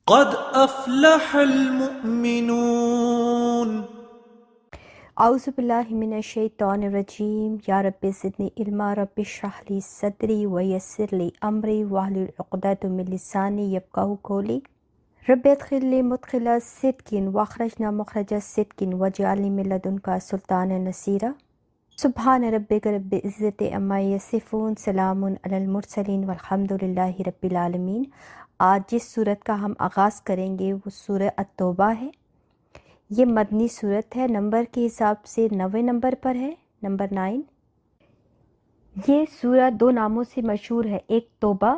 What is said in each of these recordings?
قد افلح المؤمنون. اعوذ باللہ من الشیطان الرجیم. یا رب زدنی علما، رب اشرح لی صدری ویسر لی امری واحلل عقدۃ من لسانی یفقہوا قولی. رب ادخلنی مدخل صدق واخرجنا مخرج صدق واجعلنی من لدنک سلطانا نصیرا. سبحان ربک رب العزۃ عما یصفون، سلام علی المرسلین والحمد للہ رب العالمین. آج جس صورت کا ہم آغاز کریں گے وہ سورہ التوبہ ہے. یہ مدنی صورت ہے، نمبر کے حساب سے 90 نمبر پر ہے، نمبر 9. یہ سورہ دو ناموں سے مشہور ہے، ایک توبہ،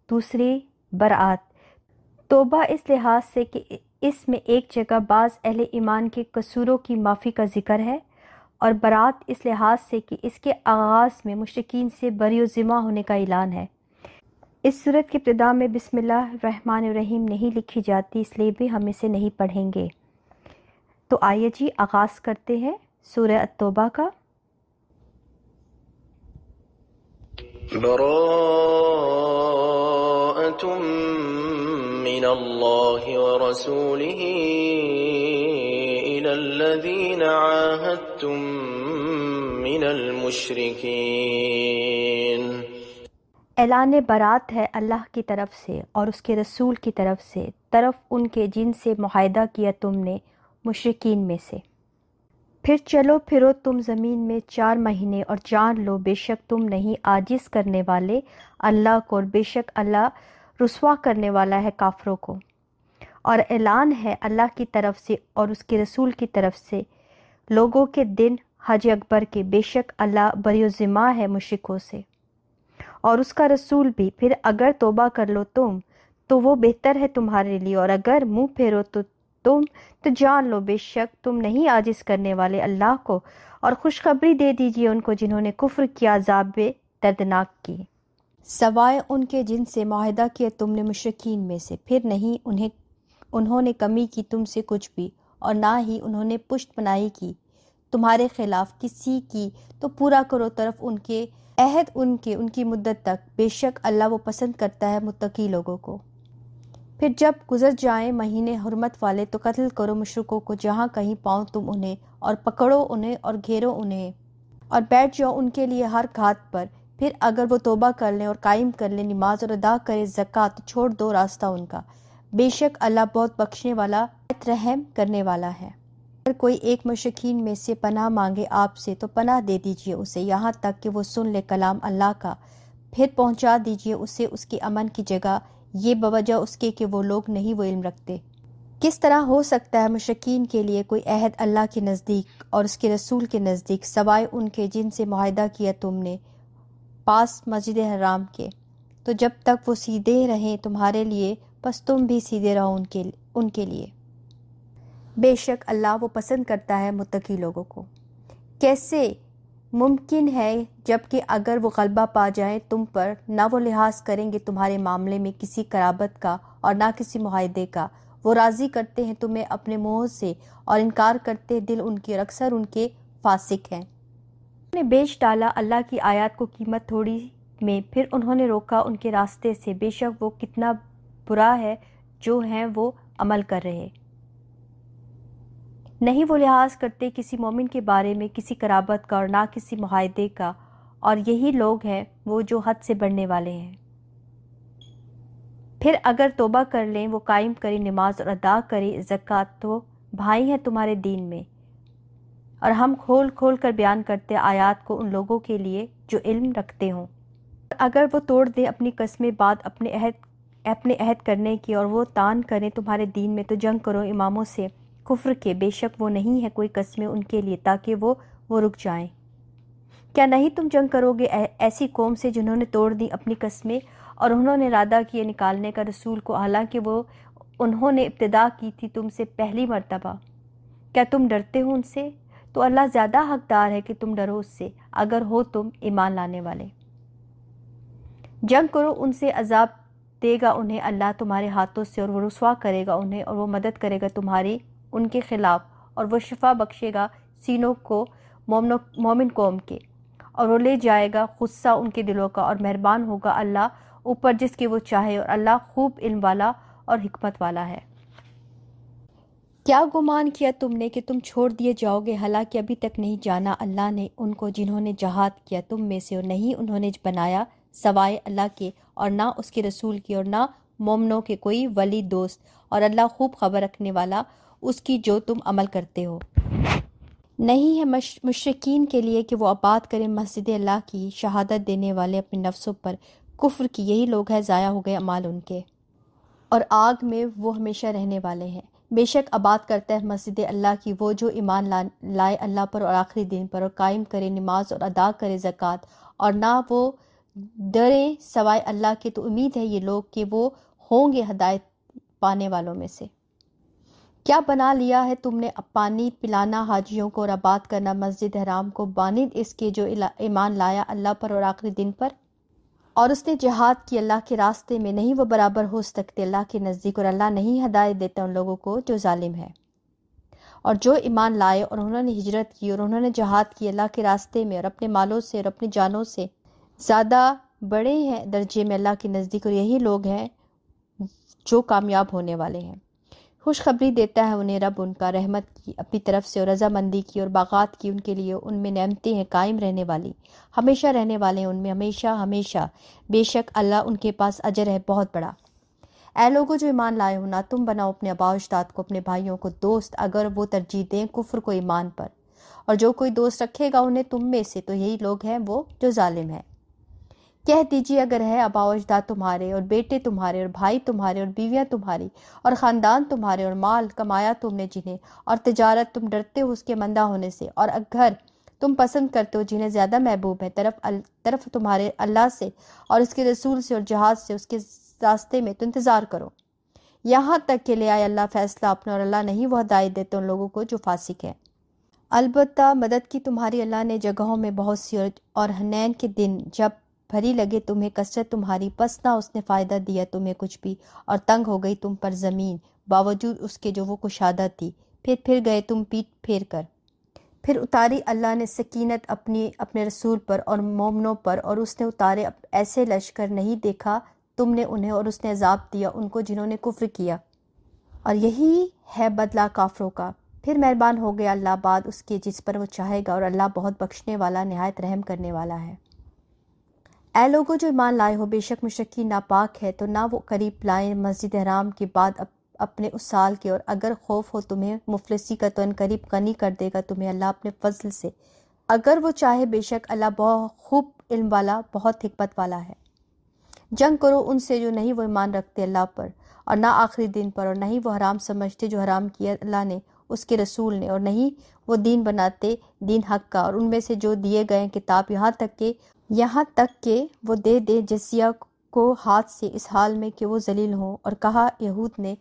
دوسری برات. توبہ اس لحاظ سے کہ اس میں ایک جگہ بعض اہل ایمان کے قصوروں کی معافی کا ذکر ہے، اور برات اس لحاظ سے کہ اس کے آغاز میں مشرکین سے بری و ذمہ ہونے کا اعلان ہے. اس سورت کی ابتدا میں بسم اللہ الرحمن الرحیم نہیں لکھی جاتی، اس لیے بھی ہم اسے نہیں پڑھیں گے. تو آئیے جی آغاز کرتے ہیں سورہ التوبہ کا. براءۃ من اللہ ورسولہ الی الذین عاہدتم من المشرکین. اعلان برات ہے اللہ کی طرف سے اور اس کے رسول کی طرف سے، طرف ان کے جن سے معاہدہ کیا تم نے مشرکین میں سے. پھر چلو پھرو تم زمین میں 4 مہینے اور جان لو بے شک تم نہیں عاجز کرنے والے اللہ کو، اور بے شک اللہ رسوا کرنے والا ہے کافروں کو. اور اعلان ہے اللہ کی طرف سے اور اس کے رسول کی طرف سے لوگوں کے دن حج اکبر کے، بے شک اللہ بری و ذمہ ہے مشرکوں سے اور اس کا رسول بھی. پھر اگر توبہ کر لو تم تو وہ بہتر ہے تمہارے لیے، اور اگر منہ پھیرو تو جان لو بے شک تم نہیں عاجز کرنے والے اللہ کو. اور خوشخبری دے دیجیے ان کو جنہوں نے کفر کیا عذاب دردناک کی، سوائے ان کے جن سے معاہدہ کیا تم نے مشرکین میں سے. پھر نہیں انہوں نے کمی کی تم سے کچھ بھی، اور نہ ہی انہوں نے پشت پناہی کی تمہارے خلاف کسی کی، تو پورا کرو طرف ان کے عہد ان کی مدت تک، بے شک اللہ وہ پسند کرتا ہے متقی لوگوں کو. پھر جب گزر جائیں مہینے حرمت والے تو قتل کرو مشرکوں کو جہاں کہیں پاؤ تم انہیں، اور پکڑو انہیں اور گھیرو انہیں، اور بیٹھ جاؤ ان کے لیے ہر گھات پر. پھر اگر وہ توبہ کر لیں اور قائم کر لیں نماز اور ادا کرے زکوٰۃ تو چھوڑ دو راستہ ان کا، بے شک اللہ بہت بخشنے والا رحم کرنے والا ہے. اگر کوئی ایک مشرکین میں سے پناہ مانگے آپ سے تو پناہ دے دیجیے اسے یہاں تک کہ وہ سن لے کلام اللہ کا. پھر پہنچا دیجیے اسے اس کی امن کی جگہ، یہ بوجہ اس کے کہ وہ لوگ نہیں وہ علم رکھتے. کس طرح ہو سکتا ہے مشرکین کے لیے کوئی عہد اللہ کے نزدیک اور اس کے رسول کے نزدیک، سوائے ان کے جن سے معاہدہ کیا تم نے پاس مسجد حرام کے. تو جب تک وہ سیدھے رہیں تمہارے لیے پس تم بھی سیدھے رہو ان کے لیے، بے شک اللہ وہ پسند کرتا ہے متقی لوگوں کو. کیسے ممکن ہے جبکہ اگر وہ غلبہ پا جائیں تم پر، نہ وہ لحاظ کریں گے تمہارے معاملے میں کسی قرابت کا اور نہ کسی معاہدے کا. وہ راضی کرتے ہیں تمہیں اپنے منہ سے اور انکار کرتے ہیں دل ان کے، اور اکثر ان کے فاسق ہیں. انہوں نے بیچ ڈالا اللہ کی آیات کو قیمت تھوڑی میں، پھر انہوں نے روکا ان کے راستے سے، بے شک وہ کتنا برا ہے جو ہیں وہ عمل کر رہے. نہیں وہ لحاظ کرتے کسی مومن کے بارے میں کسی قرابت کا اور نہ کسی معاہدے کا، اور یہی لوگ ہیں وہ جو حد سے بڑھنے والے ہیں. پھر اگر توبہ کر لیں وہ قائم کریں نماز اور ادا کریں زکوٰۃ تو بھائی ہیں تمہارے دین میں، اور ہم کھول کھول کر بیان کرتے آیات کو ان لوگوں کے لیے جو علم رکھتے ہوں. اگر وہ توڑ دیں اپنی قسمیں بعد اپنے عہد کرنے کی، اور وہ تان کریں تمہارے دین میں، تو جنگ کرو اماموں سے کفر کے، بے شک وہ نہیں ہے کوئی قسمیں ان کے لیے تاکہ وہ رک جائیں. کیا نہیں تم جنگ کرو گے ایسی قوم سے جنہوں نے توڑ دی اپنی قسمیں اور انہوں نے ارادہ کیے نکالنے کا رسول کو، حالانکہ انہوں نے ابتدا کی تھی تم سے پہلی مرتبہ. کیا تم ڈرتے ہو ان سے؟ تو اللہ زیادہ حقدار ہے کہ تم ڈرو اس سے اگر ہو تم ایمان لانے والے. جنگ کرو ان سے، عذاب دے گا انہیں اللہ تمہارے ہاتھوں سے، اور وہ رسوا کرے گا انہیں، اور وہ مدد کرے گا تمہاری ان کے خلاف، اور وہ شفا بخشے گا سینوں کو مومن قوم کے، اور وہ لے جائے گا غصہ ان کے دلوں کا، اور مہربان ہوگا اللہ اوپر جس کے وہ چاہے، اور اللہ خوب علم والا اور حکمت والا ہے۔ کیا گمان کیا تم نے کہ تم چھوڑ دیے جاؤ گے، حالانکہ ابھی تک نہیں جانا اللہ نے ان کو جنہوں نے جہاد کیا تم میں سے، اور نہیں انہوں نے بنایا سوائے اللہ کے اور نہ اس کے رسول کی اور نہ مومنوں کے کوئی ولی دوست، اور اللہ خوب خبر رکھنے والا اس کی جو تم عمل کرتے ہو۔ نہیں ہے مشرکین کے لیے کہ وہ آباد کریں مسجد اللہ کی، شہادت دینے والے اپنے نفسوں پر کفر کی، یہی لوگ ہیں ضائع ہو گئے اعمال ان کے، اور آگ میں وہ ہمیشہ رہنے والے ہیں۔ بے شک آباد کرتا ہے مسجد اللہ کی وہ جو ایمان لائے اللہ پر اور آخری دن پر، اور قائم کرے نماز اور ادا کرے زکوٰۃ، اور نہ وہ ڈرے سوائے اللہ کے، تو امید ہے یہ لوگ کہ وہ ہوں گے ہدایت پانے والوں میں سے۔ کیا بنا لیا ہے تم نے پانی پلانا حاجیوں کو اور آباد کرنا مسجد حرام کو، مانند اس کے جو ایمان لایا اللہ پر اور آخری دن پر، اور اس نے جہاد کی اللہ کے راستے میں، نہیں وہ برابر ہو سکتے اللہ کے نزدیک، اور اللہ نہیں ہدایت دیتا ان لوگوں کو جو ظالم ہے۔ اور جو ایمان لائے اور انہوں نے ہجرت کی اور انہوں نے جہاد کی اللہ کے راستے میں، اور اپنے مالوں سے اور اپنی جانوں سے زیادہ بڑے ہیں درجے میں اللہ کے نزدیک، اور یہی لوگ ہیں جو کامیاب ہونے والے ہیں۔ خوشخبری دیتا ہے انہیں رب ان کا رحمت کی اپنی طرف سے، اور رضامندی کی اور باغات کی ان کے لیے، ان میں نعمتیں ہیں قائم رہنے والی، ہمیشہ رہنے والے ہیں ان میں ہمیشہ ہمیشہ، بے شک اللہ ان کے پاس اجر ہے بہت بڑا۔ اے لوگوں جو ایمان لائے ہو، نہ تم بناؤ اپنے آباء و اجداد کو اپنے بھائیوں کو دوست، اگر وہ ترجیح دیں کفر کو ایمان پر، اور جو کوئی دوست رکھے گا انہیں تم میں سے، تو یہی لوگ ہیں وہ جو ظالم ہیں۔ کہہ دیجیے اگر ہے آباء و اجداد تمہارے اور بیٹے تمہارے اور بھائی تمہارے اور بیویاں تمہاری اور خاندان تمہارے، اور مال کمایا تم نے جنہیں، اور تجارت تم ڈرتے ہو اس کے مندہ ہونے سے، اور گھر تم پسند کرتے ہو جنہیں زیادہ محبوب ہے طرف تمہارے اللہ سے اور اس کے رسول سے اور جہاد سے اس کے راستے میں، تو انتظار کرو یہاں تک کہ لے آئے اللہ فیصلہ اپنا، اور اللہ نہیں وہ ہدایت دیتے ان لوگوں کو جو فاسق ہیں۔ البتہ مدد کی تمہاری اللہ نے جگہوں میں بہت سی، اور حنین کے دن جب بھری لگے تمہیں کثرت تمہاری، پس نہ اس نے فائدہ دیا تمہیں کچھ بھی، اور تنگ ہو گئی تم پر زمین باوجود اس کے جو وہ کشادہ تھی، پھر گئے تم پیٹ پھیر کر۔ پھر اتاری اللہ نے سکینت اپنے رسول پر اور مومنوں پر، اور اس نے اتارے ایسے لشکر نہیں دیکھا تم نے انہیں، اور اس نے عذاب دیا ان کو جنہوں نے کفر کیا، اور یہی ہے بدلہ کافروں کا۔ پھر مہربان ہو گیا اللہ بعد اس کے جس پر وہ چاہے گا، اور اللہ بہت بخشنے والا نہایت رحم کرنے والا ہے۔ اے لوگو جو ایمان لائے ہو، بے شک مشرکین ناپاک ہے، تو نہ وہ قریب لائیں مسجد حرام کے بعد اپنے اس سال کے، اور اگر خوف ہو تمہیں مفلسی کا تو ان قریب غنی کر دے گا تمہیں اللہ اپنے فضل سے، اگر وہ چاہے، بے شک اللہ بہت خوب علم والا بہت حکمت والا ہے۔ جنگ کرو ان سے جو نہیں وہ ایمان رکھتے اللہ پر اور نہ آخری دن پر، اور نہیں وہ حرام سمجھتے جو حرام کیا اللہ نے اس کے رسول نے، اور نہیں وہ دین بناتے دین حق کا، اور ان میں سے جو دیے گئے کتاب یہاں تک کہ وہ دے دے جزیہ کو ہاتھ سے، اس حال میں کہ وہ ذلیل ہوں۔ اور کہا یہود نے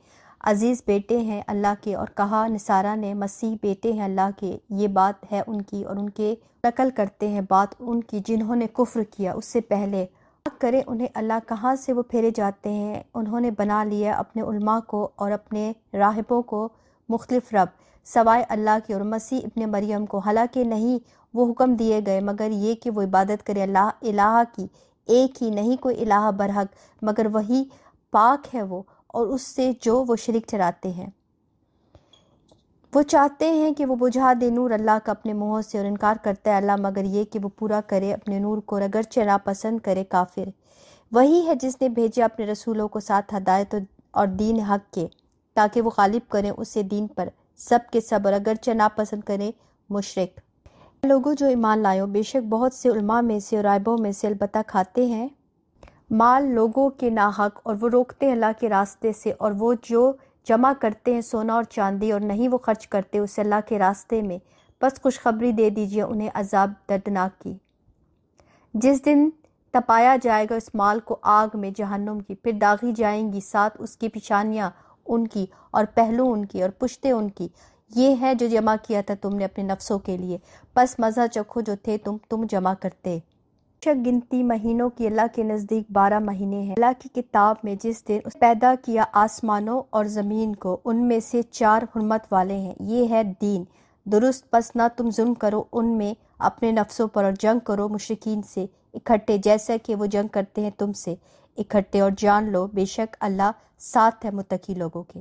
عزیز بیٹے ہیں اللہ کے، اور کہا نصارہ نے مسیح بیٹے ہیں اللہ کے، یہ بات ہے ان کی، اور ان کے نقل کرتے ہیں بات ان کی جنہوں نے کفر کیا اس سے پہلے۔ کرے انہیں اللہ کہاں سے وہ پھیرے جاتے ہیں، انہوں نے بنا لیا اپنے علماء کو اور اپنے راہبوں کو مختلف رب سوائے اللہ کے، اور مسیح ابن مریم کو، حالانکہ نہیں وہ حکم دیے گئے مگر یہ کہ وہ عبادت کرے اللہ الہ کی، ایک ہی، نہیں کوئی الہ برحق مگر وہی، پاک ہے وہ اور اس سے جو وہ شریک ٹھہراتے ہیں۔ وہ چاہتے ہیں کہ وہ بجھا دے نور اللہ کا اپنے منہوں سے، اور انکار کرتا ہے اللہ مگر یہ کہ وہ پورا کرے اپنے نور کو، اور اگرچہ ناپسند کرے کافر۔ وہی ہے جس نے بھیجا اپنے رسولوں کو ساتھ ہدایت اور دین حق کے، تاکہ وہ غالب کریں اسے دین پر سب کے سب، اور اگرچہ ناپسند کرے مشرک۔ لوگوں جو ایمان لائے ہو، بے شک بہت سے علماء میں سے اور رائبوں میں سے البتہ کھاتے ہیں مال لوگوں کے ناحق، اور وہ روکتے ہیں اللہ کے راستے سے، اور وہ جو جمع کرتے ہیں سونا اور چاندی، اور نہیں وہ خرچ کرتے اسے اللہ کے راستے میں، بس خوشخبری دے دیجیے انہیں عذاب دردناک کی، جس دن تپایا جائے گا اس مال کو آگ میں جہنم کی، پھر داغی جائیں گی ساتھ اس کی پیشانیاں ان کی اور پہلو ان کی اور پشتیں ان کی، یہ ہے جو جمع کیا تھا تم نے اپنے نفسوں کے لیے، پس مزہ چکھو جو تھے تم جمع کرتے۔ گنتی مہینوں کی اللہ کے نزدیک 12 مہینے ہیں، اللہ کی کتاب میں جس دن اس پیدا کیا آسمانوں اور زمین کو، ان میں سے 4 حرمت والے ہیں، یہ ہے دین درست، پس نہ تم ظلم کرو ان میں اپنے نفسوں پر، اور جنگ کرو مشرکین سے اکٹھے جیسا کہ وہ جنگ کرتے ہیں تم سے، اکٹھے، اور جان لو بے شک اللہ ساتھ ہے متقی لوگوں کے۔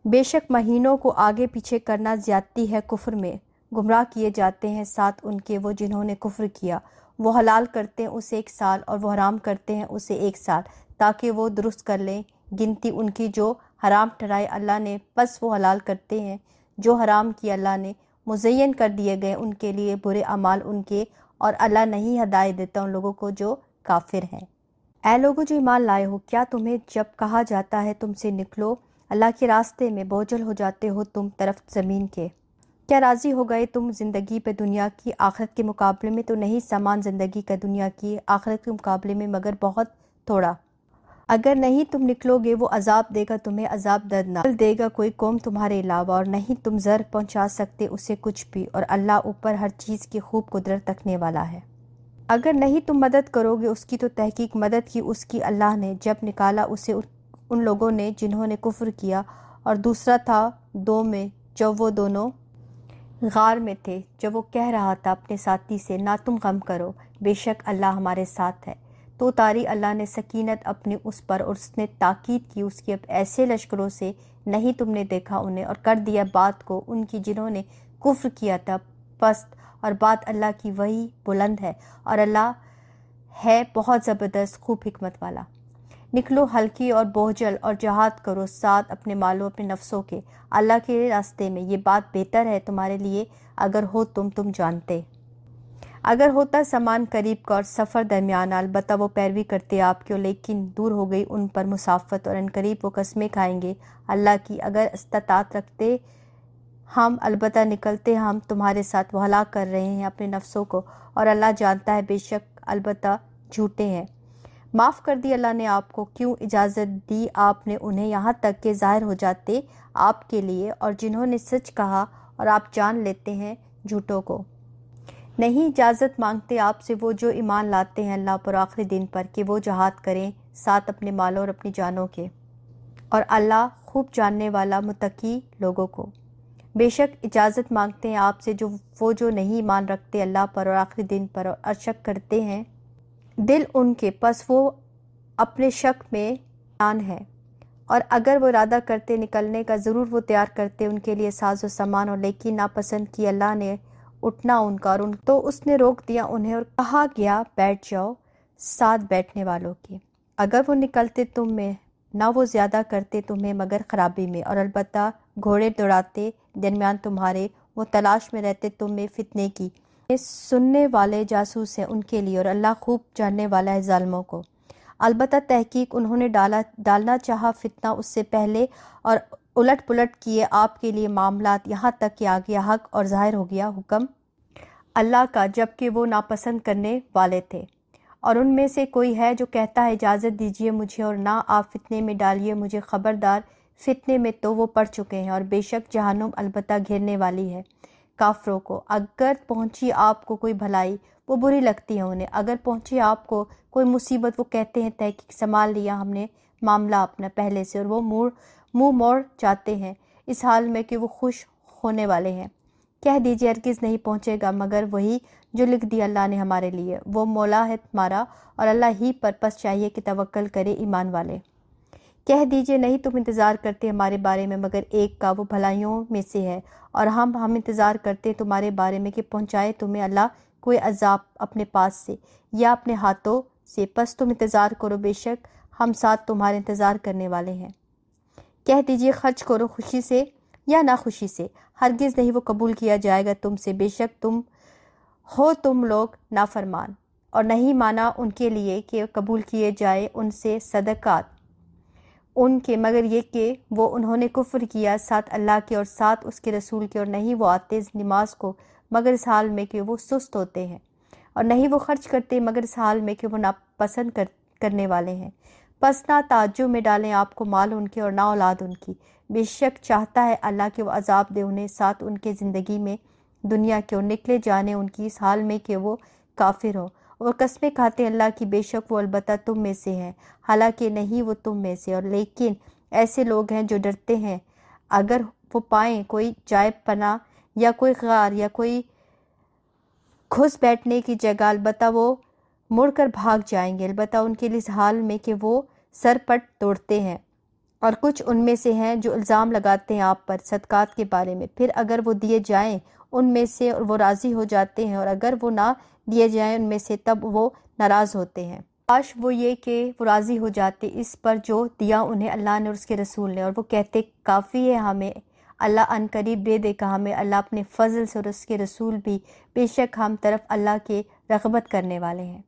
بے شک مہینوں کو آگے پیچھے کرنا زیادتی ہے کفر میں، گمراہ کیے جاتے ہیں ساتھ ان کے وہ جنہوں نے کفر کیا۔ وہ حلال کرتے ہیں اسے 1 سال اور وہ حرام کرتے ہیں اسے 1 سال، تاکہ وہ درست کر لیں گنتی ان کی جو حرام ٹھہرائے اللہ نے، پس وہ حلال کرتے ہیں جو حرام کیا اللہ نے، مزین کر دیے گئے ان کے لیے برے اعمال ان کے، اور اللہ نہیں ہدایت دیتا ان لوگوں کو جو کافر ہیں۔ اے لوگو جو ایمان لائے ہو، کیا تمہیں جب کہا جاتا ہے تم سے نکلو اللہ کے راستے میں، بوجھل ہو جاتے ہو تم طرف زمین کے؟ کیا راضی ہو گئے تم زندگی پہ دنیا کی آخرت کے مقابلے میں؟ تو نہیں سامان زندگی کا دنیا کی آخرت کے مقابلے میں مگر بہت تھوڑا۔ اگر نہیں تم نکلو گے وہ عذاب دے گا تمہیں، عذاب دردناک دے گا کوئی قوم تمہارے علاوہ، اور نہیں تم زر پہنچا سکتے اسے کچھ بھی، اور اللہ اوپر ہر چیز کی خوب قدرت رکھنے والا ہے۔ اگر نہیں تم مدد کرو گے اس کی تو تحقیق مدد کی اس کی اللہ نے، جب نکالا اسے ان لوگوں نے جنہوں نے کفر کیا، اور دوسرا تھا 2 میں جب وہ دونوں غار میں تھے، جب وہ کہہ رہا تھا اپنے ساتھی سے نہ تم غم کرو، بے شک اللہ ہمارے ساتھ ہے۔ تو اتاری اللہ نے سکینت اپنی اس پر، اور اس نے تاکید کی اس کی اب ایسے لشکروں سے نہیں تم نے دیکھا انہیں، اور کر دیا بات کو ان کی جنہوں نے کفر کیا تھا پست، اور بات اللہ کی وہی بلند ہے، اور اللہ ہے بہت زبردست خوب حکمت والا۔ نکلو ہلکی اور بوجھل اور جہاد کرو ساتھ اپنے مالوں اپنے نفسوں کے اللہ کے راستے میں، یہ بات بہتر ہے تمہارے لیے اگر ہو تم جانتے۔ اگر ہوتا سامان قریب کا اور سفر درمیان، البتہ وہ پیروی کرتے آپ کی، اور لیکن دور ہو گئی ان پر مسافت، اور ان قریب وہ قسمیں کھائیں گے اللہ کی اگر استطاعت رکھتے ہم، البتہ نکلتے ہم تمہارے ساتھ، وہ ہلاک کر رہے ہیں اپنے نفسوں کو، اور اللہ جانتا ہے بے شک البتہ جھوٹے ہیں۔ معاف کر دی اللہ نے آپ کو، کیوں اجازت دی آپ نے انہیں یہاں تک کہ ظاہر ہو جاتے آپ کے لیے، اور جنہوں نے سچ کہا اور آپ جان لیتے ہیں جھوٹوں کو۔ نہیں اجازت مانگتے آپ سے وہ جو ایمان لاتے ہیں اللہ پر آخری دن پر، کہ وہ جہاد کریں ساتھ اپنے مالوں اور اپنی جانوں کے، اور اللہ خوب جاننے والا متقی لوگوں کو۔ بے شک اجازت مانگتے ہیں آپ سے وہ جو نہیں ایمان رکھتے اللہ پر اور آخری دن پر، اور شک کرتے ہیں دل ان کے، پس وہ اپنے شک میں جان ہے، اور اگر وہ ارادہ کرتے نکلنے کا ضرور وہ تیار کرتے ان کے لیے ساز و سامان، اور لیکن ناپسند کی اللہ نے اٹھنا ان کا، اور تو اس نے روک دیا انہیں، اور کہا گیا بیٹھ جاؤ ساتھ بیٹھنے والوں کے۔ اگر وہ نکلتے تم میں نہ وہ زیادہ کرتے تمہیں مگر خرابی میں، اور البتہ گھوڑے دوڑاتے درمیان تمہارے، وہ تلاش میں رہتے تم میں فتنے کی۔ یہ سننے والے جاسوس ہیں ان کے لیے، اور اللہ خوب جاننے والا ہے ظالموں کو۔ البتہ تحقیق انہوں نے ڈالنا چاہا فتنہ اس سے پہلے، اور الٹ پلٹ کیے آپ کے لیے معاملات، یہاں تک کہ آ گیا حق اور ظاہر ہو گیا حکم اللہ کا، جبکہ وہ ناپسند کرنے والے تھے۔ اور ان میں سے کوئی ہے جو کہتا ہے اجازت دیجیے مجھے اور نہ آپ فتنے میں ڈالیے مجھے، خبردار فتنے میں تو وہ پڑ چکے ہیں، اور بے شک جہنم البتہ گھیرنے والی ہے کافروں کو۔ اگر پہنچی آپ کو کوئی بھلائی وہ بری لگتی ہے انہیں، اگر پہنچی آپ کو کوئی مصیبت وہ کہتے ہیں تحقیق سنبھال لیا ہم نے معاملہ اپنا پہلے سے، اور وہ منہ موڑ جاتے ہیں اس حال میں کہ وہ خوش ہونے والے ہیں۔ کہہ دیجیے ہرگز نہیں پہنچے گا مگر وہی جو لکھ دیا اللہ نے ہمارے لیے، وہ مولا ہے تمہارا، اور اللہ ہی پر پس چاہیے کہ توکل کرے ایمان والے۔ کہہ دیجیے نہیں تم انتظار کرتے ہمارے بارے میں مگر ایک کا، وہ بھلائیوں میں سے ہے، اور ہم انتظار کرتے تمہارے بارے میں کہ پہنچائے تمہیں اللہ کوئی عذاب اپنے پاس سے یا اپنے ہاتھوں سے، پس تم انتظار کرو بے شک ہم ساتھ تمہارے انتظار کرنے والے ہیں۔ کہہ دیجیے خرچ کرو خوشی سے یا ناخوشی سے، ہرگز نہیں وہ قبول کیا جائے گا تم سے، بے شک تم لوگ نافرمان، اور نہیں مانا ان کے لیے کہ قبول کیے جائے ان سے صدقات ان کے، مگر یہ کہ وہ انہوں نے کفر کیا ساتھ اللہ کے اور ساتھ اس کے رسول کے، اور نہیں وہ آتے نماز کو مگر اس حال میں کہ وہ سست ہوتے ہیں، اور نہیں وہ خرچ کرتے مگر اس حال میں کہ وہ ناپسند کرنے والے ہیں۔ پس نہ تعجب میں ڈالیں آپ کو مال ان کے اور نہ اولاد ان کی، بے شک چاہتا ہے اللہ کہ وہ عذاب دے انہیں ساتھ ان کے زندگی میں دنیا کے، اور نکلے جانے ان کی اس حال میں کہ وہ کافر ہو، اور قسمیں کھاتے ہیں اللہ کی بے شک وہ البتہ تم میں سے ہیں، حالانکہ نہیں وہ تم میں سے، اور لیکن ایسے لوگ ہیں جو ڈرتے ہیں اگر وہ پائیں کوئی جائے پناہ یا کوئی غار یا کوئی گھس بیٹھنے کی جگہ، البتہ وہ مڑ کر بھاگ جائیں گے، البتہ ان کے لیے اس حال میں کہ وہ سر پٹ توڑتے ہیں۔ اور کچھ ان میں سے ہیں جو الزام لگاتے ہیں آپ پر صدقات کے بارے میں، پھر اگر وہ دیے جائیں ان میں سے اور وہ راضی ہو جاتے ہیں، اور اگر وہ نہ دیے جائیں ان میں سے تب وہ ناراض ہوتے ہیں۔ کاش وہ یہ کہ وہ راضی ہو جاتے اس پر جو دیا انہیں اللہ نے اور اس کے رسول نے، اور وہ کہتے کافی ہے ہمیں، اللہ ان قریب دے دے گا ہمیں اللہ اپنے فضل سے اور اس کے رسول بھی، بے شک ہم طرف اللہ کے رغبت کرنے والے ہیں۔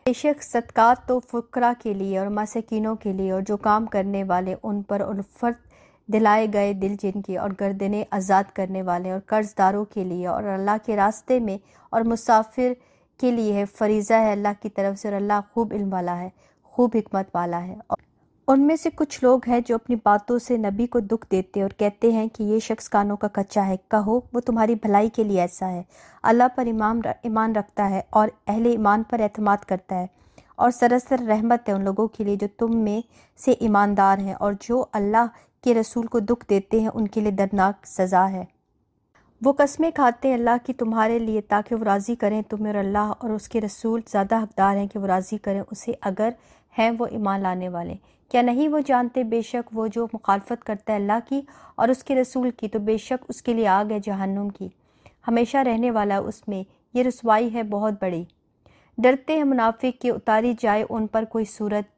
بے شک صدقات تو فقراء کے لیے اور مساکینوں کے لیے، اور جو کام کرنے والے ان پر الفت دلائے گئے دل جن کے، اور گردنیں آزاد کرنے والے اور قرض داروں کے لیے، اور اللہ کے راستے میں اور مسافر کے لیے ہے، فریضہ ہے اللہ کی طرف سے، اور اللہ خوب علم والا ہے، خوب حکمت والا ہے۔ اور ان میں سے کچھ لوگ ہیں جو اپنی باتوں سے نبی کو دکھ دیتے اور کہتے ہیں کہ یہ شخص کانوں کا کچا ہے، کہو وہ تمہاری بھلائی کے لیے ایسا ہے، اللہ پر ایمان رکھتا ہے اور اہل ایمان پر اعتماد کرتا ہے، اور سراسر رحمت ہے ان لوگوں کے لیے جو تم میں سے ایماندار ہیں، اور جو اللہ کے رسول کو دکھ دیتے ہیں ان کے لیے دردناک سزا ہے۔ وہ قسمیں کھاتے ہیں اللہ کی تمہارے لیے تاکہ وہ راضی کریں تمہیں، اور اللہ اور اس کے رسول زیادہ حقدار ہیں کہ وہ راضی کریں اسے اگر ہیں وہ ایمان لانے والے۔ کیا نہیں وہ جانتے بے شک وہ جو مخالفت کرتا ہے اللہ کی اور اس کے رسول کی تو بے شک اس کے لیے آگ ہے جہنم کی، ہمیشہ رہنے والا اس میں، یہ رسوائی ہے بہت بڑی۔ ڈرتے ہیں منافق کہ اتاری جائے ان پر کوئی صورت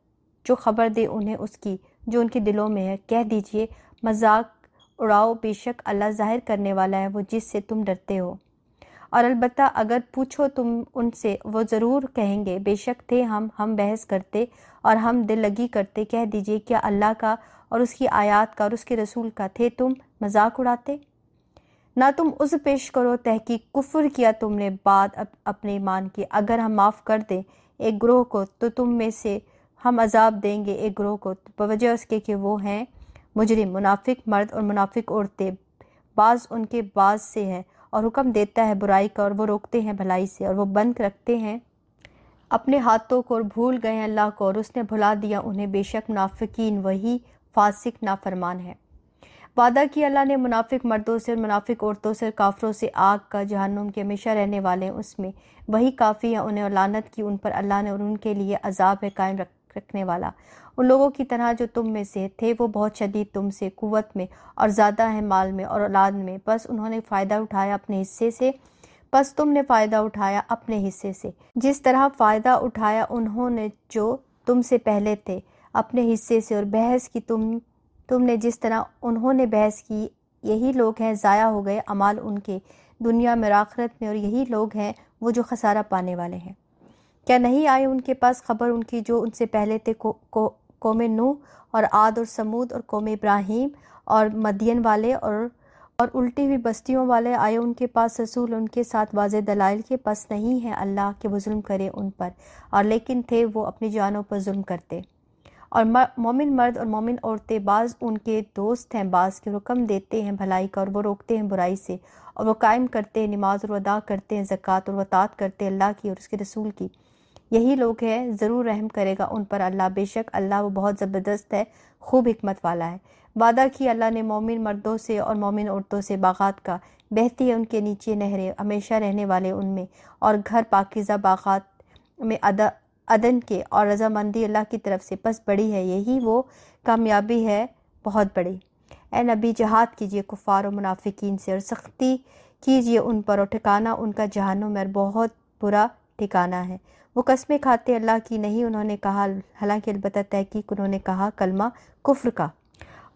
جو خبر دے انہیں اس کی جو ان کے دلوں میں ہے، کہہ دیجئے مذاق اڑاؤ، بے شک اللہ ظاہر کرنے والا ہے وہ جس سے تم ڈرتے ہو۔ اور البتہ اگر پوچھو تم ان سے وہ ضرور کہیں گے بے شک تھے ہم بحث کرتے اور ہم دل لگی کرتے، کہہ دیجئے کیا اللہ کا اور اس کی آیات کا اور اس کے رسول کا تھے تم مذاق اڑاتے؟ نہ تم عذر پیش کرو، تحقیق کفر کیا تم نے بعد اپنے ایمان کے، اگر ہم معاف کر دیں ایک گروہ کو تو تم میں سے ہم عذاب دیں گے ایک گروہ کو بوجہ اس کے کہ وہ ہیں مجرم۔ منافق مرد اور منافق عورتیں بعض ان کے بعض سے ہیں، اور حکم دیتا ہے برائی کا اور وہ روکتے ہیں بھلائی سے، اور وہ بند رکھتے ہیں اپنے ہاتھوں کو اور بھول گئے ہیں اللہ کو اور اس نے بھلا دیا انہیں، بے شک منافقین وہی فاسق نافرمان ہے۔ وعدہ کیا اللہ نے منافق مردوں سے اور منافق عورتوں سے اور کافروں سے آگ کا، جہنم کے ہمیشہ رہنے والے ہیں اس میں، وہی کافی ہے انہیں، اور لعنت کی ان پر اللہ نے اور ان کے لیے عذاب ہے قائم رکھنے والا۔ ان لوگوں کی طرح جو تم میں سے تھے وہ بہت شدید تم سے قوت میں اور زیادہ ہیں مال میں اور اولاد میں، بس انہوں نے فائدہ اٹھایا اپنے حصے سے، بس تم نے فائدہ اٹھایا اپنے حصے سے، جس طرح فائدہ اٹھایا انہوں نے جو تم سے پہلے تھے اپنے حصے سے، اور بحث کی تم نے جس طرح انہوں نے بحث کی، یہی لوگ ہیں ضائع ہو گئے اعمال ان کے دنیا میں اور آخرت میں، اور یہی لوگ ہیں وہ جو خسارہ پانے والے ہیں۔ کیا نہیں آئی ان کے پاس خبر ان کی جو ان سے پہلے تھے، قوم نوح اور عاد اور سمود اور قوم ابراہیم اور مدین والے اور الٹی ہوئی بستیوں والے، آئے ان کے پاس رسول ان کے ساتھ واضح دلائل کے، پس نہیں ہے اللہ کہ وہ ظلم کرے ان پر، اور لیکن تھے وہ اپنی جانوں پر ظلم کرتے۔ اور مومن مرد اور مومن عورتیں بعض ان کے دوست ہیں بعض کے، حکم دیتے ہیں بھلائی کا اور وہ روکتے ہیں برائی سے، اور وہ قائم کرتے ہیں نماز اور ادا کرتے ہیں زکوٰۃ اور اطاعت کرتے ہیں اللہ کی اور اس کے رسول کی، یہی لوگ ہیں ضرور رحم کرے گا ان پر اللہ، بے شک اللہ وہ بہت زبردست ہے، خوب حکمت والا ہے۔ وعدہ کیا اللہ نے مومن مردوں سے اور مومن عورتوں سے باغات کا، بہتی ہے ان کے نیچے نہریں، ہمیشہ رہنے والے ان میں، اور گھر پاکیزہ باغات میں عدن کے، اور رضامندی اللہ کی طرف سے، پس بڑی ہے یہی وہ کامیابی ہے بہت بڑی۔ اے نبی جہاد کیجئے کفار و منافقین سے اور سختی کیجئے ان پر، اور ٹھکانہ ان کا جہنم ہے اور بہت برا ٹھکانہ ہے۔ وہ قسمیں کھاتے اللہ کی نہیں انہوں نے کہا، حالانکہ البتہ تحقیق انہوں نے کہا کلمہ کفر کا،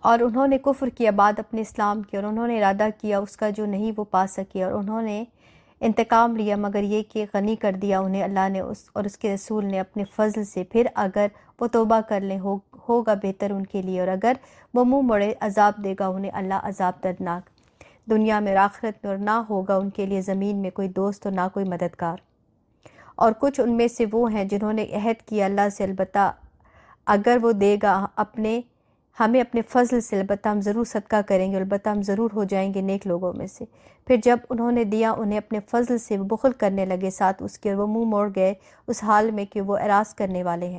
اور انہوں نے کفر کیا بعد اپنے اسلام کے، اور انہوں نے ارادہ کیا اس کا جو نہیں وہ پا سکے، اور انہوں نے انتقام لیا مگر یہ کہ غنی کر دیا انہیں اللہ نے اور اس کے رسول نے اپنے فضل سے، پھر اگر وہ توبہ کر لیں ہوگا بہتر ان کے لیے، اور اگر وہ منہ موڑے عذاب دے گا انہیں اللہ عذاب دردناک دنیا میں اور آخرت میں، اور نہ ہوگا ان کے لیے زمین میں کوئی دوست اور نہ کوئی مددگار۔ اور کچھ ان میں سے وہ ہیں جنہوں نے عہد کیا اللہ سے، البتہ اگر وہ دے گا ہمیں اپنے فضل سے، البتہ ہم ضرور صدقہ کریں گے، البتہ ہم ضرور ہو جائیں گے نیک لوگوں میں سے۔ پھر جب انہوں نے دیا انہیں اپنے فضل سے، وہ بخل کرنے لگے ساتھ اس کے، اور وہ منہ موڑ گئے اس حال میں کہ وہ اعراض کرنے والے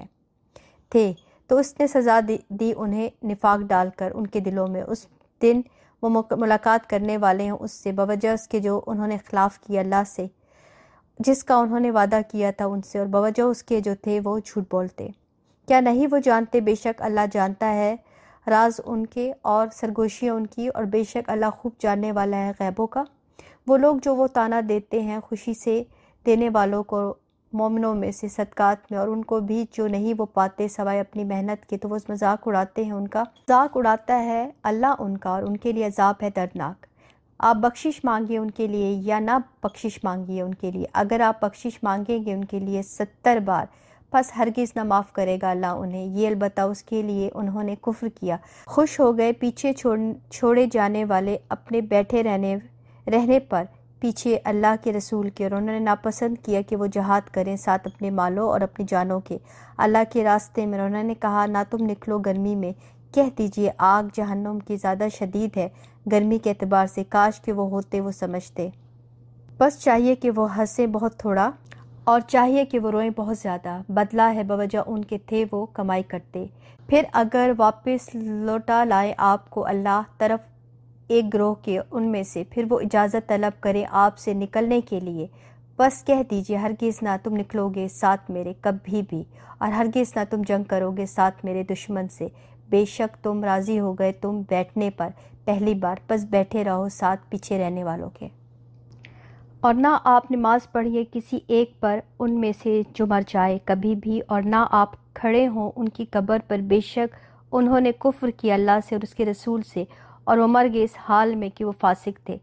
تھے، تو اس نے سزا دی انہیں نفاق ڈال کر ان کے دلوں میں، اس دن وہ ملاقات کرنے والے ہیں اس سے، بوجہ اس کے جو انہوں نے خلاف کیا اللہ سے، جس کا انہوں نے وعدہ کیا تھا ان سے، اور بوجہ اس کے جو تھے وہ جھوٹ بولتے۔ کیا نہیں وہ جانتے بے شک اللہ جانتا ہے راز ان کے اور سرگوشیاں ان کی، اور بے شک اللہ خوب جاننے والا ہے غیبوں کا۔ وہ لوگ جو وہ طعنہ دیتے ہیں خوشی سے دینے والوں کو مومنوں میں سے صدقات میں، اور ان کو بھی جو نہیں وہ پاتے سوائے اپنی محنت کے، تو وہ مذاق اڑاتے ہیں ان کا، مذاق اڑاتا ہے اللہ ان کا، اور ان کے لیے عذاب ہے دردناک۔ آپ بخشش مانگیے ان کے لیے یا نہ بخشش مانگیے ان کے لیے، اگر آپ بخشش مانگیں گے ان کے لیے 70 بار، پس ہرگز نہ معاف کرے گا اللہ انہیں، یہ البتہ اس کے لیے انہوں نے کفر کیا۔ خوش ہو گئے پیچھے چھوڑے جانے والے اپنے بیٹھے رہنے پر پیچھے اللہ کے رسول کے، اور انہوں نے ناپسند کیا کہ وہ جہاد کریں ساتھ اپنے مالوں اور اپنی جانوں کے اللہ کے راستے میں، اور انہوں نے کہا نہ تم نکلو گرمی میں، کہہ دیجئے آگ جہنم کی زیادہ شدید ہے گرمی کے اعتبار سے، کاش کہ وہ ہوتے وہ سمجھتے۔ بس چاہیے کہ وہ ہنسیں بہت تھوڑا اور چاہیے کہ وہ روئیں بہت زیادہ، بدلہ ہے بوجہ ان کے تھے وہ کمائی کرتے۔ پھر اگر واپس لوٹا لائے آپ کو اللہ طرف ایک گروہ کے ان میں سے، پھر وہ اجازت طلب کرے آپ سے نکلنے کے لیے، بس کہہ دیجئے ہرگز نہ تم نکلو گے ساتھ میرے کبھی بھی، اور ہرگز نہ تم جنگ کرو گے ساتھ میرے دشمن سے، بے شک تم راضی ہو گئے تم بیٹھنے پر پہلی بار، بس بیٹھے رہو ساتھ پیچھے رہنے والوں کے۔ اور نہ آپ نماز پڑھیے کسی ایک پر ان میں سے جو مر جائے کبھی بھی، اور نہ آپ کھڑے ہوں ان کی قبر پر، بے شک انہوں نے کفر کیا اللہ سے اور اس کے رسول سے، اور وہ مر گئے اس حال میں کہ وہ فاسق تھے۔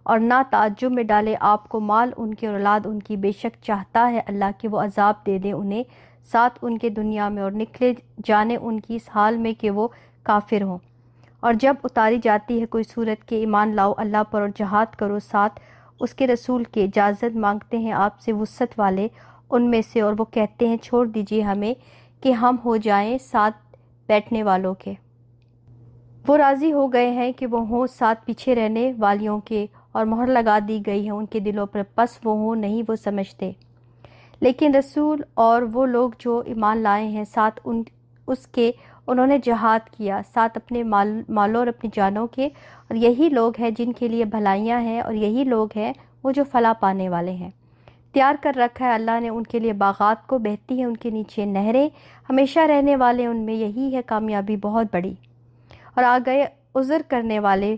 اور نہ تعجب میں ڈالے آپ کو مال ان کے اور اولاد ان کی، بے شک چاہتا ہے اللہ کہ وہ عذاب دے دے انہیں ساتھ ان کے دنیا میں، اور نکلے جانے ان کی اس حال میں کہ وہ کافر ہوں۔ اور جب اتاری جاتی ہے کوئی صورت کہ ایمان لاؤ اللہ پر اور جہاد کرو ساتھ اس کے رسول کے، اجازت مانگتے ہیں آپ سے وسعت والے ان میں سے، اور وہ کہتے ہیں چھوڑ دیجئے ہمیں کہ ہم ہو جائیں ساتھ بیٹھنے والوں کے۔ وہ راضی ہو گئے ہیں کہ وہ ہوں ساتھ پیچھے رہنے والیوں کے، اور مہر لگا دی گئی ہے ان کے دلوں پر، پس وہ ہوں نہیں وہ سمجھتے۔ لیکن رسول اور وہ لوگ جو ایمان لائے ہیں ساتھ اس کے، انہوں نے جہاد کیا ساتھ اپنے مالوں اور اپنی جانوں کے، اور یہی لوگ ہیں جن کے لیے بھلائیاں ہیں، اور یہی لوگ ہیں وہ جو فلاح پانے والے ہیں۔ تیار کر رکھا ہے اللہ نے ان کے لیے باغات کو، بہتی ہیں ان کے نیچے نہریں، ہمیشہ رہنے والے ان میں، یہی ہے کامیابی بہت بڑی۔ اور آ گئے عذر کرنے والے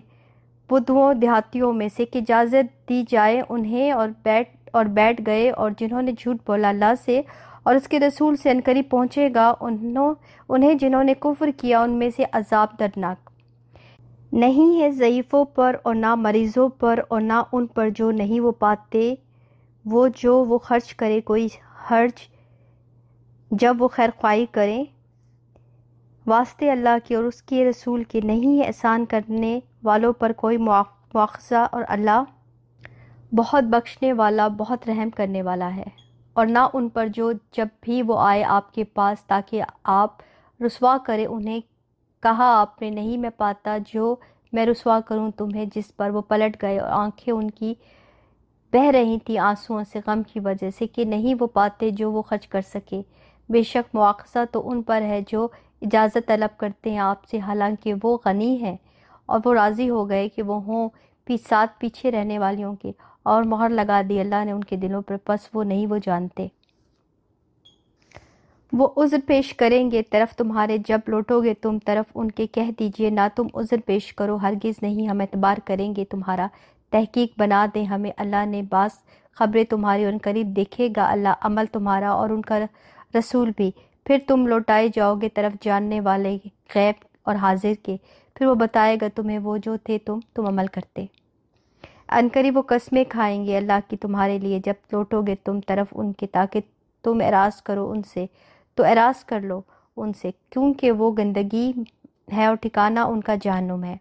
بدھوؤں دیہاتیوں میں سے کہ اجازت دی جائے انہیں، اور بیٹھ گئے، اور جنہوں نے جھوٹ بولا اللہ سے اور اس کے رسول سے، عنقریب پہنچے گا انہیں جنہوں نے کفر کیا ان میں سے عذاب دردناک۔ نہیں ہے ضعیفوں پر اور نہ مریضوں پر اور نہ ان پر جو نہیں وہ پاتے، وہ خرچ کرے کوئی حرج جب وہ خیر خواہی کریں واسطے اللہ کے اور اس کے رسول کے، نہیں ہے احسان کرنے والوں پر کوئی مواخذہ، اور اللہ بہت بخشنے والا بہت رحم کرنے والا ہے۔ اور نہ ان پر جو جب بھی وہ آئے آپ کے پاس تاکہ آپ رسوا کرے انہیں، کہا آپ نے نہیں میں پاتا جو میں رسوا کروں تمہیں، جس پر وہ پلٹ گئے اور آنکھیں ان کی بہہ رہی تھیں آنسوؤں سے غم کی وجہ سے کہ نہیں وہ پاتے جو وہ خرچ کر سکے۔ بے شک مواخذہ تو ان پر ہے جو اجازت طلب کرتے ہیں آپ سے، حالانکہ وہ غنی ہیں، اور وہ راضی ہو گئے کہ وہ ہوں ساتھ پیچھے رہنے والیوں کے، اور مہر لگا دی اللہ نے ان کے دلوں پر، پس وہ نہیں وہ جانتے۔ وہ عذر پیش کریں گے طرف تمہارے جب لوٹو گے تم طرف ان کے، کہہ دیجئے نہ تم عذر پیش کرو ہرگز نہیں، ہم اعتبار کریں گے تمہارا، تحقیق بنا دیں ہمیں اللہ نے بعض خبریں تمہاری، اور عنقریب دیکھے گا اللہ عمل تمہارا اور ان کا رسول بھی۔ پھر تم لوٹائے جاؤ گے طرف جاننے والے غیب اور حاضر کے، پھر وہ بتائے گا تمہیں وہ جو تھے تم عمل کرتے۔ عنقریب وہ قسمیں کھائیں گے اللہ کی تمہارے لیے جب لوٹو گے تم طرف ان کے، تاکہ تم اعراض کرو ان سے، تو اعراض کر لو ان سے، کیونکہ وہ گندگی ہے اور ٹھکانہ ان کا جہنم ہے،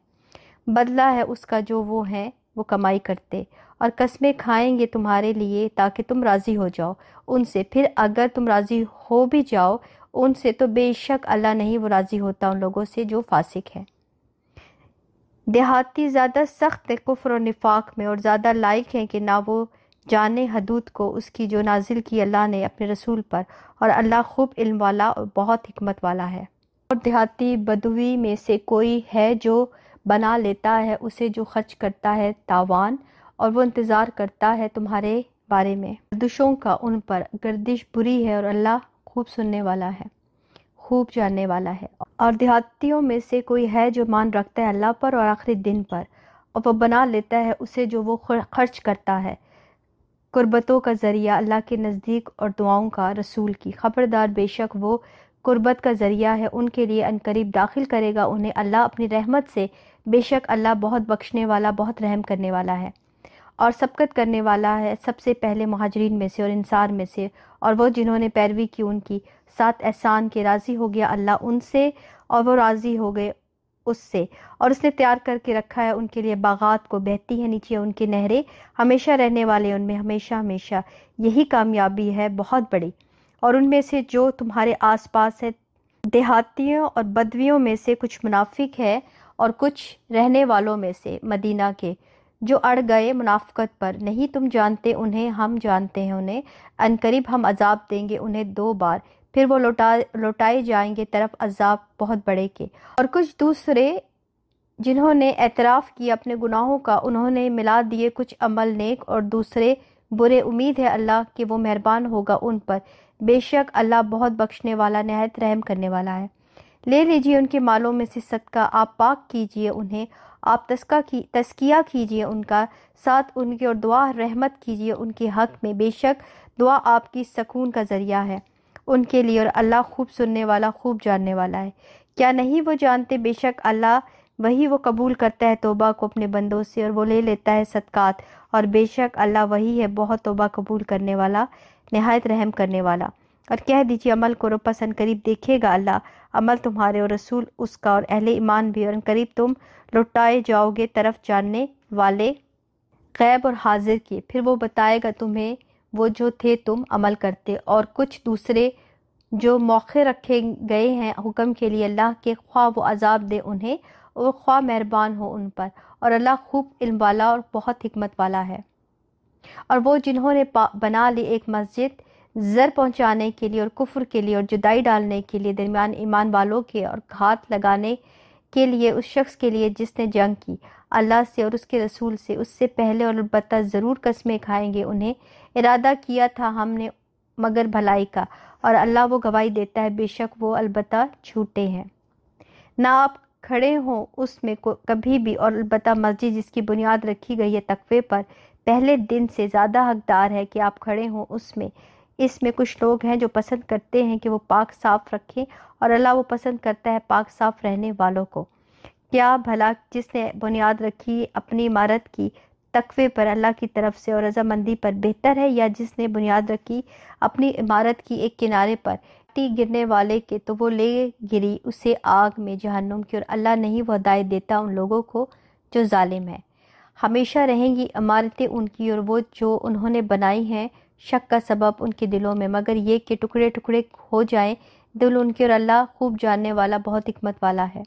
بدلہ ہے اس کا جو وہ ہیں وہ کمائی کرتے۔ اور قسمیں کھائیں گے تمہارے لیے تاکہ تم راضی ہو جاؤ ان سے، پھر اگر تم راضی ہو بھی جاؤ ان سے تو بے شک اللہ نہیں وہ راضی ہوتا ان لوگوں سے جو فاسق ہیں۔ دیہاتی زیادہ سخت کفر و نفاق میں، اور زیادہ لائق ہیں کہ نہ وہ جانے حدود کو اس کی جو نازل کی اللہ نے اپنے رسول پر، اور اللہ خوب علم والا اور بہت حکمت والا ہے۔ اور دیہاتی بدوی میں سے کوئی ہے جو بنا لیتا ہے اسے جو خرچ کرتا ہے تاوان، اور وہ انتظار کرتا ہے تمہارے بارے میں، گردشوں کا ان پر گردش بری ہے اور اللہ خوب سننے والا ہے، خوب جاننے والا ہے۔ اور دیہاتیوں میں سے کوئی ہے جو مان رکھتا ہے اللہ پر اور آخری دن پر، اور وہ بنا لیتا ہے اسے جو وہ خرچ کرتا ہے قربتوں کا ذریعہ اللہ کے نزدیک اور دعاؤں کا رسول کی۔ خبردار، بے شک وہ قربت کا ذریعہ ہے ان کے لیے، عنقریب داخل کرے گا انہیں اللہ اپنی رحمت سے، بے شک اللہ بہت بخشنے والا، بہت رحم کرنے والا ہے۔ اور سبقت کرنے والا ہے سب سے پہلے مہاجرین میں سے اور انصار میں سے، اور وہ جنہوں نے پیروی کی ان کی، ساتھ احسان کے، راضی ہو گیا اللہ ان سے اور وہ راضی ہو گئے اس سے، اور اس نے تیار کر کے رکھا ہے ان کے لیے باغات کو، بہتی ہے نیچے ان کے نہریں، ہمیشہ رہنے والے ان میں ہمیشہ ہمیشہ، یہی کامیابی ہے بہت بڑی۔ اور ان میں سے جو تمہارے آس پاس ہے، دیہاتیوں اور بدویوں میں سے کچھ منافق ہے، اور کچھ رہنے والوں میں سے مدینہ کے جو اڑ گئے منافقت پر، نہیں تم جانتے انہیں، ہم جانتے ہیں انہیں، عنقریب ہم عذاب دیں گے انہیں 2 بار، پھر وہ لوٹائے جائیں گے طرف عذاب بہت بڑے کے۔ اور کچھ دوسرے جنہوں نے اعتراف کیا اپنے گناہوں کا، انہوں نے ملا دیے کچھ عمل نیک اور دوسرے برے، امید ہے اللہ کہ وہ مہربان ہوگا ان پر، بے شک اللہ بہت بخشنے والا، نہایت رحم کرنے والا ہے۔ لے لیجئے ان کے مالوں میں سے صدقہ، آپ پاک کیجئے انہیں، آپ تزکیہ کیجئے ان کا، ساتھ ان کی اور دعا رحمت کیجئے ان کے حق میں، بے شک دعا آپ کی سکون کا ذریعہ ہے ان کے لیے، اور اللہ خوب سننے والا، خوب جاننے والا ہے۔ کیا نہیں وہ جانتے، بے شک اللہ وہی وہ قبول کرتا ہے توبہ کو اپنے بندوں سے، اور وہ لے لیتا ہے صدقات، اور بے شک اللہ وہی ہے بہت توبہ قبول کرنے والا، نہایت رحم کرنے والا۔ اور کہہ دیجیے عمل کرو، پس عنقریب دیکھے گا اللہ عمل تمہارے اور رسول اس کا اور اہل ایمان بھی، اور عنقریب تم لوٹائے جاؤ گے طرف جاننے والے غیب اور حاضر کی، پھر وہ بتائے گا تمہیں وہ جو تھے تم عمل کرتے۔ اور کچھ دوسرے جو موقع رکھے گئے ہیں حکم کے لیے اللہ کے، خواہ وہ عذاب دے انہیں اور خواہ مہربان ہو ان پر، اور اللہ خوب علم والا اور بہت حکمت والا ہے۔ اور وہ جنہوں نے بنا لی ایک مسجد زر پہنچانے کے لیے اور کفر کے لیے اور جدائی ڈالنے کے لیے درمیان ایمان والوں کے، اور ہاتھ لگانے کے لیے اس شخص کے لیے جس نے جنگ کی اللہ سے اور اس کے رسول سے اس سے پہلے، اور البتہ ضرور قسمیں کھائیں گے انہیں، ارادہ کیا تھا ہم نے مگر بھلائی کا، اور اللہ وہ گواہی دیتا ہے بے شک وہ البتہ جھوٹے ہیں۔ نہ آپ کھڑے ہوں اس میں کبھی بھی، اور البتہ مسجد جس کی بنیاد رکھی گئی ہے تقوی پر، پہلے دن سے زیادہ حقدار ہے کہ آپ کھڑے ہوں اس میں۔ اس میں کچھ لوگ ہیں جو پسند کرتے ہیں کہ وہ پاک صاف رکھیں، اور اللہ وہ پسند کرتا ہے پاک صاف رہنے والوں کو۔ کیا بھلا جس نے بنیاد رکھی اپنی عمارت کی تقوی پر اللہ کی طرف سے اور رضامندی پر، بہتر ہے یا جس نے بنیاد رکھی اپنی عمارت کی ایک کنارے پر مٹی گرنے والے کے، تو وہ لے گری اسے آگ میں جہنم کی، اور اللہ نہیں وہ ہدایت دیتا ان لوگوں کو جو ظالم ہے۔ ہمیشہ رہیں گی عمارتیں ان کی اور وہ جو انہوں نے بنائی ہیں، شک کا سبب ان کے دلوں میں، مگر یہ کہ ٹکڑے ٹکڑے ہو جائیں دل ان کے، اور اللہ خوب جاننے والا، بہت حکمت والا ہے۔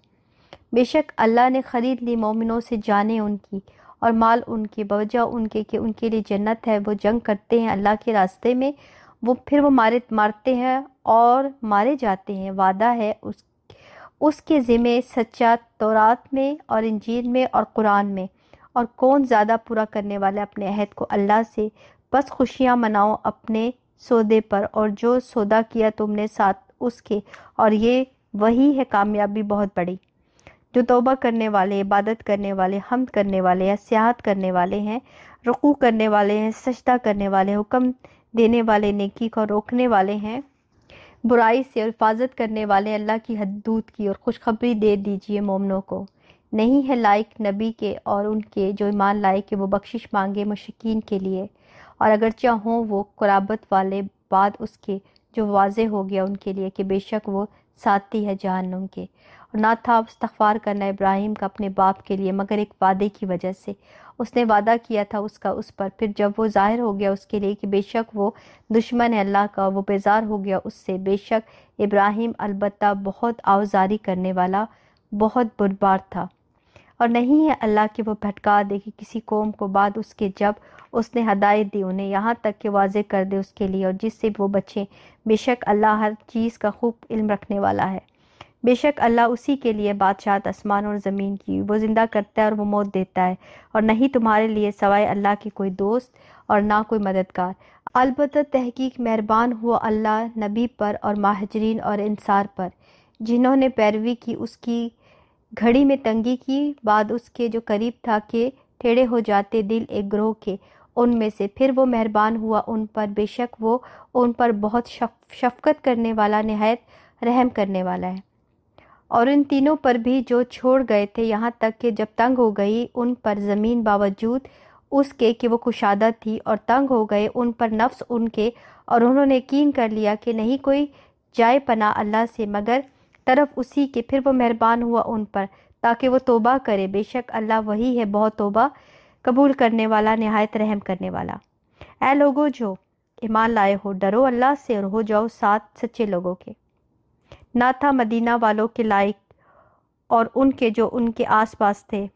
بے شک اللہ نے خرید لی مومنوں سے جانیں ان کی اور مال ان کی، بوجہ ان کے کہ ان کے لیے جنت ہے، وہ جنگ کرتے ہیں اللہ کے راستے میں، پھر وہ مارتے ہیں اور مارے جاتے ہیں، وعدہ ہے اس کے ذمے سچا تورات میں اور انجیل میں اور قرآن میں۔ اور کون زیادہ پورا کرنے والا اپنے عہد کو اللہ سے، بس خوشیاں مناؤ اپنے سودے پر، اور جو سودا کیا تم نے ساتھ اس کے، اور یہ وہی ہے کامیابی بہت بڑی۔ جو توبہ کرنے والے، عبادت کرنے والے، حمد کرنے والے یا سیاحت کرنے والے ہیں، رکوع کرنے والے ہیں، سجدہ کرنے والے، حکم دینے والے، نیکی کو روکنے والے ہیں، برائی سے اور حفاظت کرنے والے اللہ کی حدود کی، اور خوشخبری دے دیجیے مومنوں کو۔ نہیں ہے لائق نبی کے اور ان کے جو ایمان لائے کہ وہ بخشش مانگے مشرکین کے لیے، اور اگرچہ ہوں وہ قرابت والے، بعد اس کے جو واضح ہو گیا ان کے لیے کہ بے شک وہ ساتھی ہے جہنم کے۔ اور نہ تھا استغفار کرنا ابراہیم کا اپنے باپ کے لیے مگر ایک وعدے کی وجہ سے، اس نے وعدہ کیا تھا اس کا اس پر، پھر جب وہ ظاہر ہو گیا اس کے لیے کہ بے شک وہ دشمن ہے اللہ کا، وہ بیزار ہو گیا اس سے، بے شک ابراہیم البتہ بہت آوزاری کرنے والا، بہت بردبار تھا۔ اور نہیں ہے اللہ کہ وہ بھٹکا دے کہ کسی قوم کو بعد اس کے جب اس نے ہدایت دی انہیں، یہاں تک کہ واضح کر دے اس کے لیے اور جس سے وہ بچیں، بے شک اللہ ہر چیز کا خوب علم رکھنے والا ہے۔ بے شک اللہ اسی کے لیے بادشاہت آسمان اور زمین کی، وہ زندہ کرتا ہے اور وہ موت دیتا ہے، اور نہیں تمہارے لیے سوائے اللہ کے کوئی دوست اور نہ کوئی مددگار۔ البتہ تحقیق مہربان ہوا اللہ نبی پر اور مہاجرین اور انصار پر، جنہوں نے پیروی کی اس کی گھڑی میں تنگی کی بعد اس کے جو قریب تھا کہ ٹیڑھے ہو جاتے دل ایک گروہ کے ان میں سے، پھر وہ مہربان ہوا ان پر، بے شک وہ ان پر بہت شفقت کرنے والا، نہایت رحم کرنے والا ہے۔ اور ان تینوں پر بھی جو چھوڑ گئے تھے یہاں تک کہ جب تنگ ہو گئی ان پر زمین باوجود اس کے کہ وہ کشادہ تھی، اور تنگ ہو گئے ان پر نفس ان کے، اور انہوں نے یقین کر لیا کہ نہیں کوئی جائے پناہ اللہ سے مگر طرف اسی کے، پھر وہ مہربان ہوا ان پر تاکہ وہ توبہ کرے، بے شک اللہ وہی ہے بہت توبہ قبول کرنے والا، نہایت رحم کرنے والا۔ اے لوگو جو ایمان لائے ہو، ڈرو اللہ سے اور ہو جاؤ ساتھ سچے لوگوں کے۔ نہ تھا مدینہ والوں کے لائق اور ان کے جو ان کے آس پاس تھے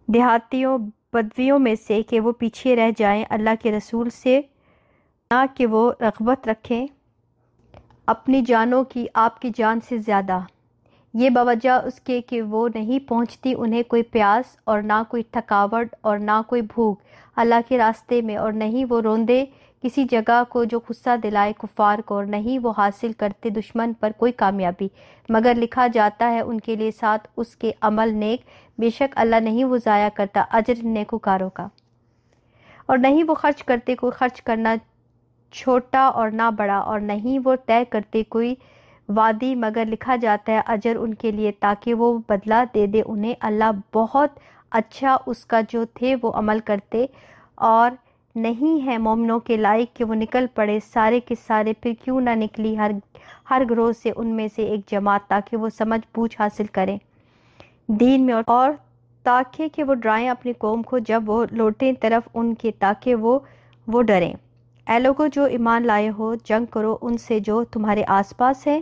دیہاتیوں بدویوں میں سے کہ وہ پیچھے رہ جائیں اللہ کے رسول سے، نہ کہ وہ رغبت رکھیں اپنی جانوں کی آپ کی جان سے زیادہ، یہ بوجہ اس کے کہ وہ نہیں پہنچتی انہیں کوئی پیاس اور نہ کوئی تھکاوٹ اور نہ کوئی بھوک اللہ کے راستے میں، اور نہیں وہ روندے کسی جگہ کو جو غصہ دلائے کفار کو، اور نہیں وہ حاصل کرتے دشمن پر کوئی کامیابی، مگر لکھا جاتا ہے ان کے لیے ساتھ اس کے عمل نیک، بے شک اللہ نہیں وہ ضائع کرتا اجر نیکوکاروں کا۔ اور نہیں وہ خرچ کرتے کوئی خرچ کرنا چھوٹا اور نہ بڑا، اور نہیں وہ طے کرتے کوئی وعدی مگر لکھا جاتا ہے اجر ان کے لیے تاکہ وہ بدلہ دے دے انہیں، اللہ بہت اچھا اس کا جو تھے وہ عمل کرتے۔ اور نہیں ہے مومنوں کے لائق کہ وہ نکل پڑے سارے کے سارے، پھر کیوں نہ نکلی ہر گروہ سے ان میں سے ایک جماعت تاکہ وہ سمجھ بوجھ حاصل کریں دین میں، اور تاکہ کہ وہ ڈرائیں اپنی قوم کو جب وہ لوٹیں طرف ان کے تاکہ وہ ڈریں۔ اے لوگو جو ایمان لائے ہو، جنگ کرو ان سے جو تمہارے آس پاس ہیں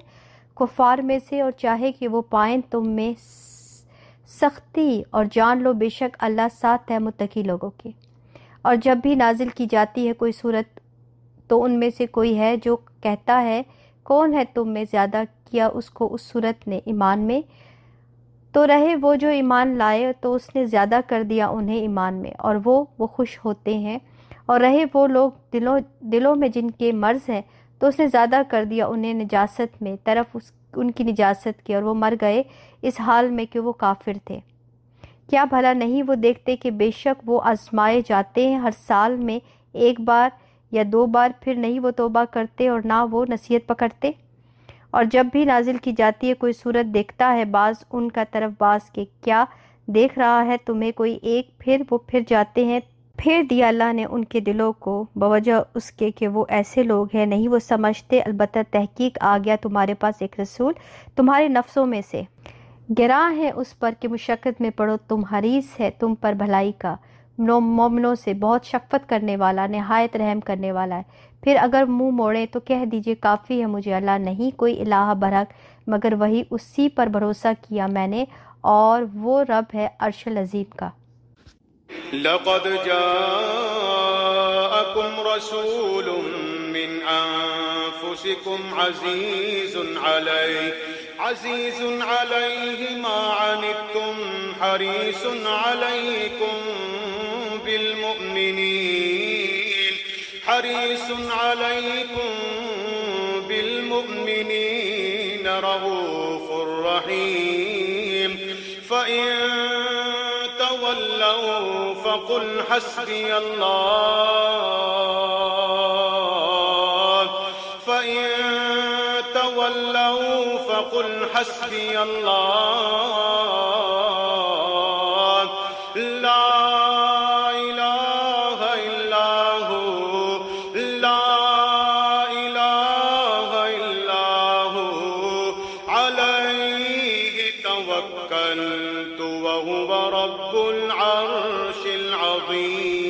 کفار میں سے، اور چاہے کہ وہ پائیں تم میں سختی، اور جان لو بے شک اللہ ساتھ ہے متقی لوگوں کے۔ اور جب بھی نازل کی جاتی ہے کوئی صورت تو ان میں سے کوئی ہے جو کہتا ہے کون ہے تم میں زیادہ کیا اس کو اس صورت نے ایمان میں، تو رہے وہ جو ایمان لائے تو اس نے زیادہ کر دیا انہیں ایمان میں، اور وہ خوش ہوتے ہیں، اور رہے وہ لوگ دلوں میں جن کے مرض ہے تو اس نے زیادہ کر دیا انہیں نجاست میں طرف ان کی نجاست کی، اور وہ مر گئے اس حال میں کہ وہ کافر تھے۔ کیا بھلا نہیں وہ دیکھتے کہ بے شک وہ آزمائے جاتے ہیں ہر سال میں ایک بار یا دو بار، پھر نہیں وہ توبہ کرتے اور نہ وہ نصیحت پکڑتے۔ اور جب بھی نازل کی جاتی ہے کوئی صورت دیکھتا ہے بعض ان کا طرف بعض کے کیا دیکھ رہا ہے تمہیں کوئی ایک، پھر وہ پھر جاتے ہیں۔ پھیر دیا اللہ نے ان کے دلوں کو بوجہ اس کے کہ وہ ایسے لوگ ہیں نہیں وہ سمجھتے، البتہ تحقیق آ گیا تمہارے پاس ایک رسول تمہارے نفسوں میں سے، گراں ہے اس پر کہ مشقت میں پڑو تم، حریص ہے تم پر بھلائی کا، مومنوں سے بہت شفقت کرنے والا، نہایت رحم کرنے والا ہے۔ پھر اگر منہ موڑیں تو کہہ دیجئے کافی ہے مجھے اللہ، نہیں کوئی الہ برحق مگر وہی، اسی پر بھروسہ کیا میں نے، اور وہ رب ہے عرش العظیم کا۔ لقد جاءكم رسول من أنفسكم عزيز عليه ما عنتم حريص عليكم بالمؤمنين رؤوف رحيم فإن تولوا فقل حسبي الله لا إله إلا هو عليه توكلت وهو رب العرش العظيم۔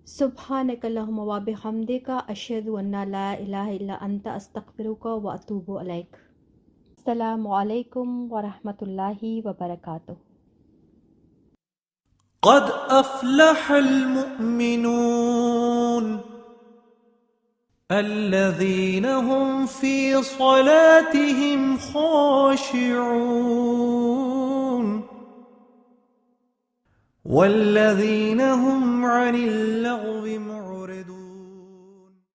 سبحانک اللہم و بحمدک اشہد ان لا الہ الا انت استغفرک و اتوب الیک۔ السلام علیکم ورحمۃ اللہ وبرکاتہ۔ قد افلح المؤمنون الذين هم في صلاتهم خاشعون والذين هم عن اللغو معرضون